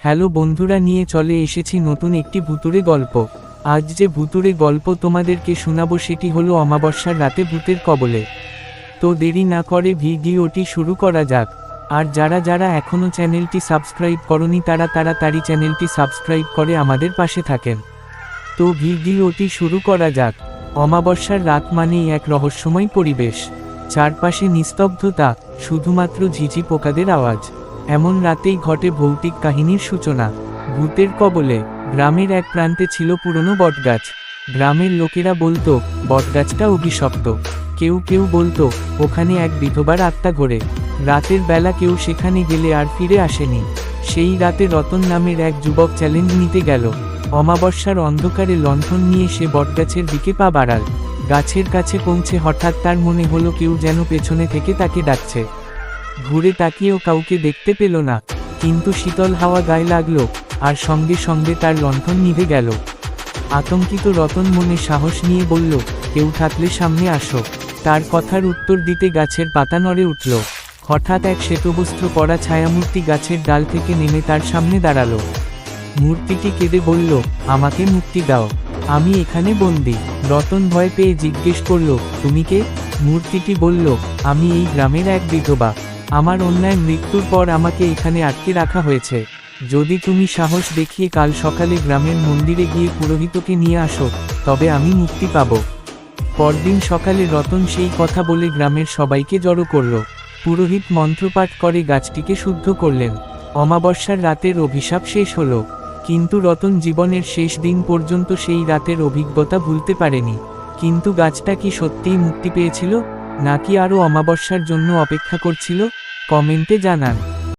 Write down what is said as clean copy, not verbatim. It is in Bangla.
হ্যালো বন্ধুরা, নিয়ে চলে এসেছি নতুন একটি ভুতুড়ে গল্প। আজ যে ভুতুড়ে গল্প তোমাদেরকে শোনাবো সেটি হলো অমাবস্যার রাতে ভূতের কবলে। তো দেরি না করে ভিডিওটি শুরু করা যাক। আর যারা যারা এখনও চ্যানেলটি সাবস্ক্রাইব করনি তারা তাড়াতাড়ি চ্যানেলটি সাবস্ক্রাইব করে আমাদের পাশে থাকেন। তো ভিডিওটি শুরু করা যাক। অমাবস্যার রাত মানেই এক রহস্যময় পরিবেশ। চারপাশে নিস্তব্ধতা, শুধুমাত্র ঝিঝি পোকাদের আওয়াজ। এমন রাতেই ঘটে ভৌতিক কাহিনীর সূচনা। ভূতের কবলে। গ্রামের এক প্রান্তে ছিল পুরনো বটগাছ। গ্রামের লোকেরা বলতো বটগাছটা অভিশপ্ত। কেউ কেউ বলতো ওখানে এক বিধবার আত্মা ঘোরে। রাতের বেলা কেউ সেখানে গেলে আর ফিরে আসেনি। সেই রাতে রতন নামের এক যুবক চ্যালেঞ্জ নিতে গেল। অমাবস্যার অন্ধকারে লণ্ঠন নিয়ে সে বটগাছের দিকে পা বাড়াল। গাছের কাছে পৌঁছে হঠাৎ তার মনে হলো কেউ যেন পেছনে থেকে তাকে ডাকছে। ঘুরে তাকিয়েও কাউকে দেখতে পেল না, কিন্তু শীতল হাওয়া গায়ে লাগলো, আর সঙ্গে সঙ্গে তার লণ্ঠন নিভে গেল। আতঙ্কিত রতন মনে সাহস নিয়ে বলল, কেউ থাকলে সামনে আসো। তার কথার উত্তর দিতে গাছের পাতা নড়ে উঠল। হঠাৎ এক শ্বেতবস্ত্র পরা ছায়ামূর্তি গাছের ডাল থেকে নেমে তার সামনে দাঁড়ালো। মূর্তিটি কেঁদে বলল, আমাকে মুক্তি দাও, আমি এখানে বন্দি। রতন ভয় পেয়ে জিজ্ঞেস করল, তুমি কে? মূর্তিটি বলল, আমি এই গ্রামের এক বিধবা। আমার অন্যায় মৃত্যুর পর আমাকে এখানে আটকে রাখা হয়েছে। যদি তুমি সাহস দেখিয়ে কাল সকালে গ্রামের মন্দিরে গিয়ে পুরোহিতকে নিয়ে আসো, তবে আমি মুক্তি পাব। পরদিন সকালে রতন সেই কথা বলে গ্রামের সবাইকে জড়ো করল। পুরোহিত মন্ত্রপাঠ করে গাছটিকে শুদ্ধ করলেন। অমাবস্যার রাতের অভিশাপ শেষ হলো। কিন্তু রতন জীবনের শেষ দিন পর্যন্ত সেই রাতের অভিজ্ঞতা ভুলতে পারেনি। কিন্তু গাছটা কি সত্যিই মুক্তি পেয়েছিল, নাকি আরও অমাবস্যার জন্য অপেক্ষা করছিল? কমেন্টে জানান।